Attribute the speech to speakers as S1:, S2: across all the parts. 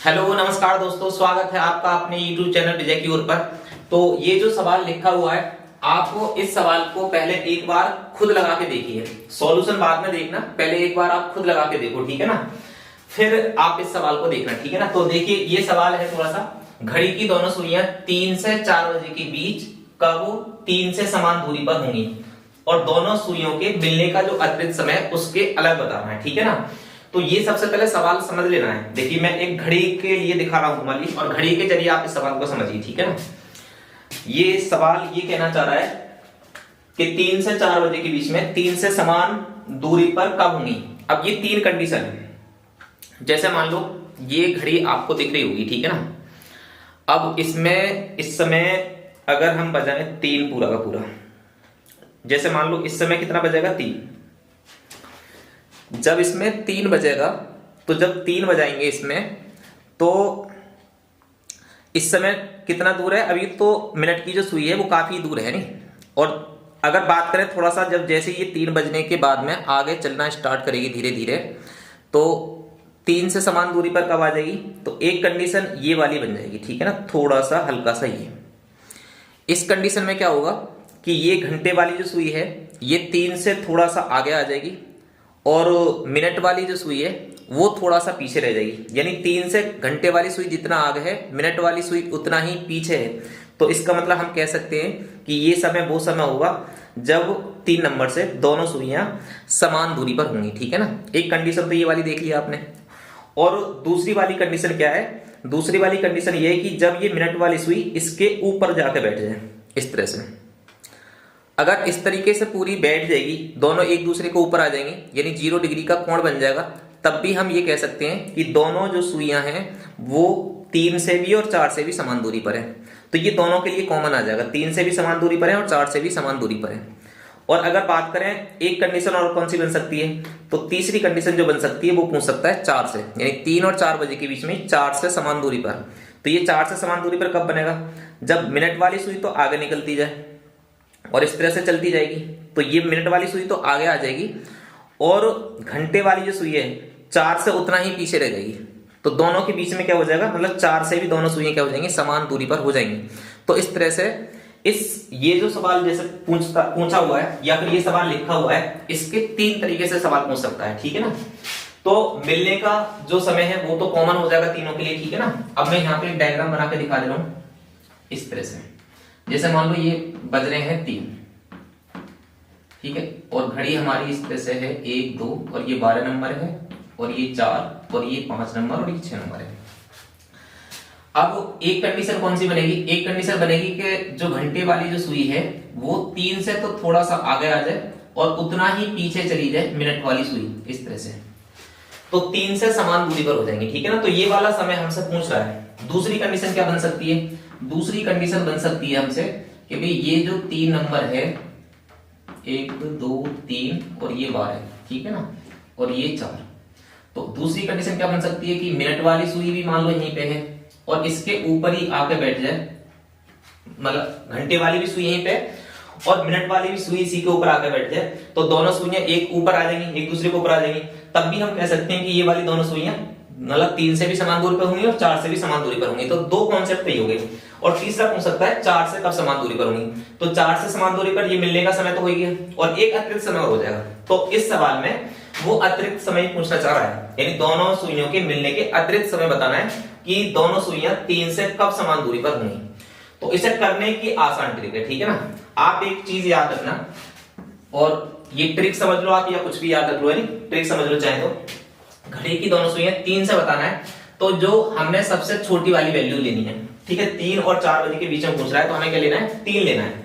S1: Hello नमस्कार दोस्तों, स्वागत है आपका अपने YouTube चैनल विजय की ओर पर। तो ये जो सवाल लिखा हुआ है, आपको इस सवाल को पहले एक बार खुद लगा के देखिए, सॉल्यूशन बाद में देखना, पहले एक बार आप खुद लगा के देखो, ठीक है ना। फिर आप इस सवाल को देखना, ठीक है ना। तो देखिए ये सवाल है थोड़ा सा, घड़ी की दोनों सुइयां 3 से 4 बजे के बीच कब 3 से समान दूरी पर होंगी और दोनों सुइयों के मिलने का जो अतिरिक्त समय उसके अलग बताना है, ठीक है ना। तो ये सबसे पहले सवाल समझ लेना है। देखिए मैं एक घड़ी के लिए दिखा रहा हूं तुम्हारी, और घड़ी के जरिए आप इस सवाल को समझिए, ठीक है ना। ये सवाल ये कहना चाह रहा है कि 3 से 4 बजे के बीच में 3 से समान दूरी पर कब होंगी। अब ये 3 कंडीशन है। जैसे मान लो ये घड़ी आपको दिख रही होगी, ठीक है ना। अब इसमें इस समय अगर हम बजाएं 3 पूरा का पूरा, जैसे मान लो इस समय कितना बजेगा 3, जब इसमें 3 बजेगा तो जब 3 बजाएंगे इसमें, तो इस समय कितना दूर है, अभी तो मिनट की जो सुई है वो काफी दूर है नहीं। और अगर बात करें थोड़ा सा, जब जैसे ये 3 बजने के बाद में आगे चलना स्टार्ट करेगी धीरे धीरे, तो 3 से समान दूरी पर कब आ जाएगी, तो एक कंडीशन ये वाली बन जाएगी, ठीक है ना। थोड़ा सा हल्का सा ये, इस कंडीशन में क्या होगा कि ये घंटे वाली जो सुई है ये 3 से थोड़ा सा आगे आ जाएगी और मिनट वाली जो सुई है वो थोड़ा सा पीछे रह जाएगी। यानी 3 से घंटे वाली सुई जितना आगे है, मिनट वाली सुई उतना ही पीछे है। तो इसका मतलब हम कह सकते हैं कि ये समय वो समय होगा जब 3 नंबर से दोनों सुइयां समान दूरी पर होंगी, ठीक है ना। एक कंडीशन तो ये वाली देख लिया आपने। और दूसरी वाली कंडीशन क्या है, दूसरी वाली कंडीशन ये है कि जब ये मिनट वाली सुई इसके ऊपर जाके बैठ जाए, इस तरह से अगर इस तरीके से पूरी बैठ जाएगी, दोनों एक दूसरे को ऊपर आ जाएंगे, यानी 0 डिग्री का कोण बन जाएगा, तब भी हम ये कह सकते हैं कि दोनों जो सुइयां हैं वो 3 से भी और 4 से भी समान दूरी पर है। तो ये दोनों के लिए कॉमन आ जाएगा, 3 से भी समान दूरी पर है और 4 से भी समान दूरी पर है। और अगर बात करें एक कंडीशन और कौन सी बन सकती है, तो तीसरी कंडीशन जो बन सकती है वो पूछ सकता है 4 से, यानी 3 और 4 बजे के बीच में 4 से समान दूरी पर। तो ये 4 से समान दूरी पर कब बनेगा, जब मिनट वाली सुई तो आगे निकलती जाए और इस तरह से चलती जाएगी, तो ये मिनट वाली सुई तो आगे आ जाएगी और घंटे वाली जो सुई है 4 से उतना ही पीछे रह जाएगी। तो दोनों के बीच में क्या हो जाएगा, मतलब 4 से भी दोनों सुइयां क्या हो जाएंगी, समान दूरी पर हो जाएंगी। तो इस तरह से ये जो सवाल जैसे पूछा हुआ है या फिर ये सवाल लिखा हुआ है, इसके 3 तरीके से सवाल पूछ सकता है, ठीक है ना। तो मिलने का जो समय है वो तो कॉमन हो जाएगा तीनों के लिए, ठीक है ना। अब मैं यहाँ पे एक डायग्राम बना के दिखा दे रहा हूं इस तरह से। जैसे मान लो ये बज रहे हैं 3, ठीक है, और घड़ी हमारी इस तरह से है 1 2 और ये 12 नंबर है और ये 4 और ये 5 नंबर और ये 6 नंबर है। अब एक कंडीशन कौन सी बनेगी, एक कंडीशन बनेगी कि जो घंटे वाली जो सुई है वो 3 से तो थोड़ा सा आगे आ जाए और उतना ही पीछे चली जाए मिनट वाली सुई, इस तरह से। तो 3 से समान दूरी पर हो जाएंगे, ठीक है ना। तो ये वाला समय हमसे पूछ रहा है। दूसरी कंडीशन क्या बन सकती है, दूसरी कंडीशन बन सकती है हमसे कि भाई ये जो 3 नंबर है 1 2 3 और ये 12, ठीक है ना, और ये 4। तो दूसरी कंडीशन क्या बन सकती है कि मिनट वाली सुई भी मान लो यहीं पे है और इसके ऊपर ही आके बैठ जाए, मतलब घंटे वाली भी सुई यहीं पे और मिनट वाली भी सुई इसी के ऊपर आके बैठ जाए, तो दोनों सुइयां एक ऊपर आ जाएंगी, एक दूसरे के ऊपर आ जाएंगी। तब भी हम कह सकते हैं कि ये वाली दोनों सुइयां मतलब 3 से भी समान दूरी पर होंगी और 4 से भी समान दूरी पर होंगी। तो 2 कॉन्सेप्ट ही हो गए। और तीसरा पूछ सकता है 4 से कब समान दूरी पर होंगी, तो 4 से समान दूरी पर ये मिलने का समय तो हो ही गया और एक अतिरिक्त समय हो जाएगा। तो इस सवाल में वो अतिरिक्त समय पूछना चाह रहा है, यानी दोनों सुइयों के मिलने के अतिरिक्त समय बताना है कि दोनों सुइयां 3 से कब समान दूरी पर होंगी। तो इसे करने की आसान ट्रिक है, ठीक है ना। आप एक चीज याद रखना, और ये ट्रिक समझ लो आप, या कुछ भी याद रख लो, यानी ट्रिक समझ लो चाहे तो। घड़ी की दोनों सुइयां 3 से बताना है, तो जो हमने सबसे छोटी वाली वैल्यू लेनी है, ठीक है। 3 और 4 बजे के बीच में पूछ रहा है तो हमें क्या लेना है, 3 लेना है।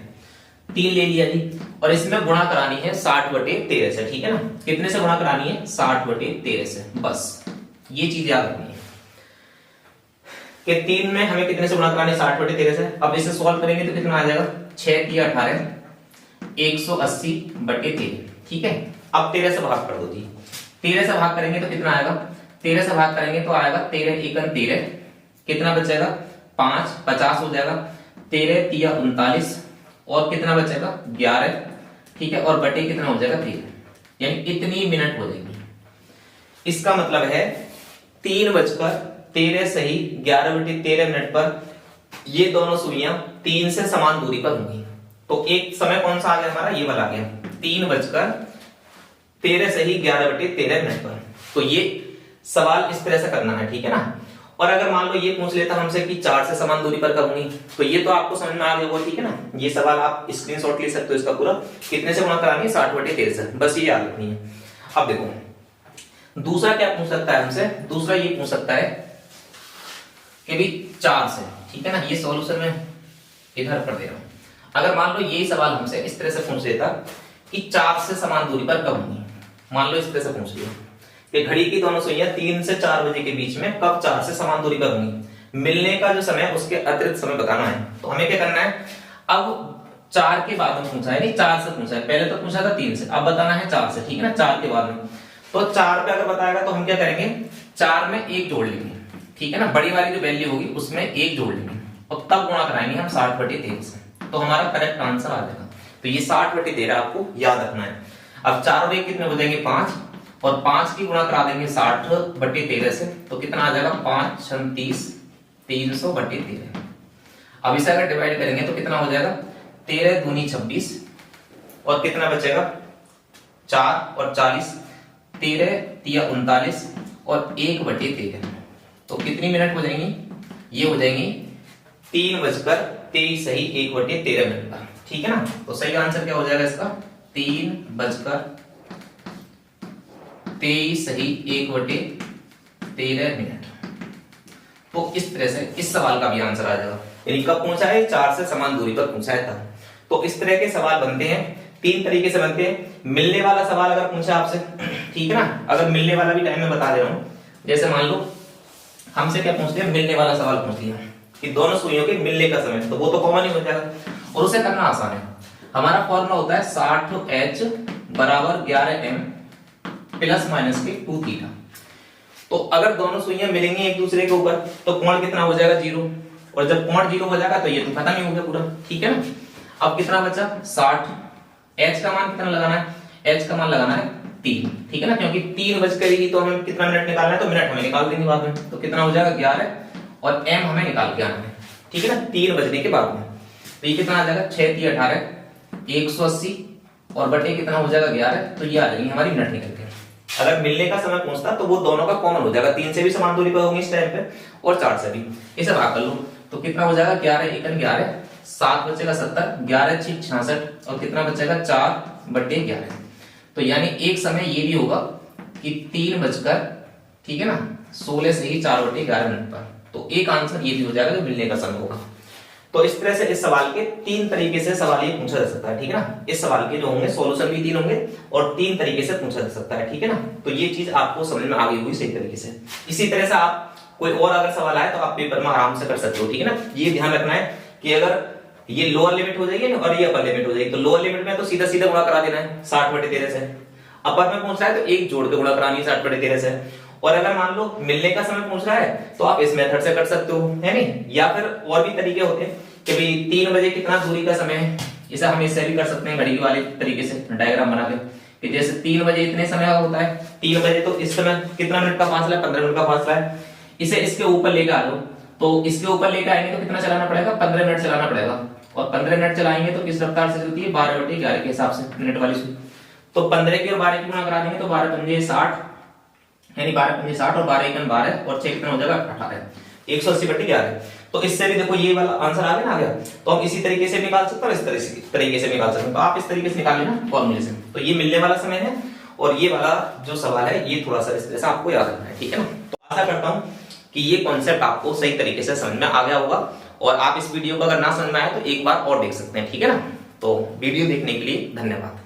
S1: 3 ले लिया जी, और इसमें गुणा करानी है 60/13 से, ठीक है ना। कितने से गुणा करानी है, 60/13 से, बस ये चीज याद रखनी है कि 3 में हमें कितने से गुणा करानी है, 60/13 से। अब इसे सॉल्व करेंगे तो कितना आ जाएगा, 6 × 18 180/13, ठीक है। अब 13 से भाग कर दो जी, 13 से भाग करेंगे तो कितना आएगा, 13 से भाग करेंगे तो आएगा 13 × 13, कितना बचेगा 5, 50 हो जाएगा। 13 × 3 = 39 और कितना बचेगा 11, ठीक है, और बटे कितना हो जाएगा 13, यानी इतनी मिनट हो जाएगी। इसका मतलब है 3 बजकर 13 सही 11/13 मिनट पर ये दोनों सुइयां 3 से समान दूरी पर होंगी। तो एक समय कौन सा आ गया हमारा, ये वाला आ गया 3:13 सही 11/13 मिनट पर। तो ये सवाल इस तरह से करना है, ठीक है ना। और अगर मान लो ये पूछ लेता हमसे कि 4 से समान दूरी पर कब होंगी, तो ये तो आपको समझ में आ गया होगा, ठीक है ना। ये सवाल आप स्क्रीनशॉट ले सकते हो इसका पूरा, कितने से गुणा करानी है 60/13 से, बस ये याद रखनी है। अब देखो दूसरा क्या पूछ सकता है हमसे, दूसरा ये पूछ सकता है कि भी 4 से, ठीक है ना। ये सॉल्यूशन में इधर कर दे रहा हूं। अगर मान लो यही सवाल हमसे इस तरह से पूछ लेता कि 4 से समान दूरी पर कब होंगी, मान लो इस तरह से पूछ लिया कि घड़ी की दोनों सुइयां 3 से 4 बजे के बीच में कब 4 से समान दूरी पर होंगी, मिलने का जो समय उसके अतिरिक्त समय बताना है। तो हमें क्या करना है, अब 4 के बाद में पूछा है, नहीं 4 से पूछा है, पहले तो पूछा था 3 से, अब बताना है 4 से, ठीक है ना। 4 के बाद में तो 4 पे अगर बताएगा तो हम क्या करेंगे, 4 में 1 जोड़ लेंगे, ठीक है ना। बड़ी वाली जो वैल्यू होगी उसमें 1 जोड़ लेंगे और तब गुणा कराएंगे हम 60/13 से, तो हमारा करेक्ट आंसर आ जाएगा। तो ये 60/13 आपको याद रखना है। अब 4 और 1 कितने हो जाएंगे 5, और 5 की गुणा करा देंगे 60/13 से, तो कितना आ जाएगा 5 6 30 300/13। अब इसे अगर डिवाइड करेंगे तो कितना हो जाएगा 13 दूनी 26, और कितना बचेगा 4 और 40, 13 तिया 39 और 1/13। तो कितनी मिनट हो जाएंगी, ये हो जाएंगी 3:23 सही 1/13 मिनट का, ठीक है ना। तो सही आंसर क्या हो जाएगा इसका 3:23 सही 1/13 मिनट। तो इस तरह से इस सवाल का भी आंसर आ जाएगा। यानी कब पूछा है, 4 से समान दूरी पर पूछा है तब। तो इस तरह के सवाल बनते हैं, 3 तरीके से बनते हैं। मिलने वाला सवाल अगर पूछा आपसे, ठीक है ना, अगर मिलने वाला भी टाइम में बता दे रहा हूं, जैसे मान लो हमसे क्या पूछ लिया, मिलने वाला सवाल पूछ लिया कि दोनों सुइयों के मिलने का समय, तो वो तो कॉमन ही हो जाएगा और उसे करना आसान है। हमारा फॉर्मूला होता है 60H बराबर 11M प्लस माइनस के 2 थीटा। तो अगर दोनों सुइयां मिलेंगी एक दूसरे के ऊपर तो कोण कितना हो जाएगा 0, और जब कोण 0 हो जाएगा तो ये तो खत्म ही हो गया पूरा, ठीक है ना। अब कितना बचा 60, H का मान कितना लगाना है, H का मान लगाना है 3, ठीक है ना, क्योंकि 3 बज करेगी तो हमें कितना मिनट निकालना है, तो मिनट हमें निकाल देंगे बाद में। तो कितना हो जाएगा 11, और M हमें निकाल के आना है, ठीक है ना, 3 बजने के बाद में। तो ये कितना आ जाएगा 6 3 18 180, और बटे कितना हो जाएगा 11, तो ये आ जाएगी हमारी मिनट निकल के। अगर मिलने का समय पूछता तो वो दोनों का कॉमन हो जाएगा, 3 से भी समान दूरी पर होंगे इस टाइम पे, और 4 से भी। इसे भाग कर लो तो कितना हो जाएगा 11 1 11, 7 बचेगा 70, 11 6 66, और कितना बचेगा 4/11। तो यानी एक समय ये भी होगा कि 3 बजकर, ठीक है ना, 16 से ही 4/11 मिनट पर। तो एक आंसर ये भी हो जाएगा जो मिलने का समय होगा। तो इस तरह से इस सवाल के 3 तरीके से सवाल ये पूछा जा सकता है, ठीक है ना। इस सवाल के जो होंगे सॉल्यूशन भी 3 होंगे और 3 तरीके से पूछा जा सकता है, ठीक है ना। तो ये चीज आपको समझ में आ गई होगी सही तरीके से। इसी तरह से आप कोई और अगर सवाल आए तो आप पेपर में आराम से कर सकते हो, ठीक है ना। ये ध्यान रखना है कि अगर ये लोअर लिमिट हो जाएगी ना और ये अपर लिमिट हो जाएगी, तो लोअर लिमिट में तो सीधा सीधा गुणा करा देना है 60/13 से। अपर में पूछ रहा है तो एक जोड़ के गुणा करानी है 60/13 से। और अगर मान लो मिलने का समय पूछ रहा है तो आप इस मेथड से कर सकते हो, है नहीं। या फिर और भी तरीके होते हैं कि भाई 3 बजे कितना दूरी का समय है, इसे हम इससे भी कर सकते हैं घड़ी वाले तरीके से डायग्राम बना के, कि जैसे 3 बजे इतने समय का होता है, 3 बजे तो इस समय कितना मिनट का फासला है, 15 मिनट का फासला है। इसे इसके ऊपर लेके आ लो, तो इसके ऊपर लेके आएंगे तो कितना चलाना पड़ेगा 15 मिनट चलाना पड़ेगा, और 15 मिनट चलाएंगे तो किस रफ्तार से चलती है 12/11 के हिसाब से मिनट वाली सुई। तो 15 की और 12 की गुणा करा देंगे तो 12 पंजे 60, यानी 12 पंजे 60 और 12 एकम 12 और 6 कितना हो जाएगा 18, 180/11। तो इससे भी देखो ये वाला आंसर आ गया ना, आ गया। तो हम इसी तरीके से निकाल सकते हैं, इस तरीके से निकाल सकते हैं। तो आप इस तरीके से निकाल लेना फॉर्मूले से। तो ये मिलने वाला समय है, और ये वाला जो सवाल है ये थोड़ा सा इस तरह से आपको याद रखना है, ठीक है ना। तो आशा करता हूं कि ये कॉन्सेप्ट आपको सही तरीके से समझ में आ गया होगा, और आप इस वीडियो को अगर ना समझ में आए तो एक बार और देख सकते हैं, ठीक है ना। तो वीडियो देखने के लिए धन्यवाद।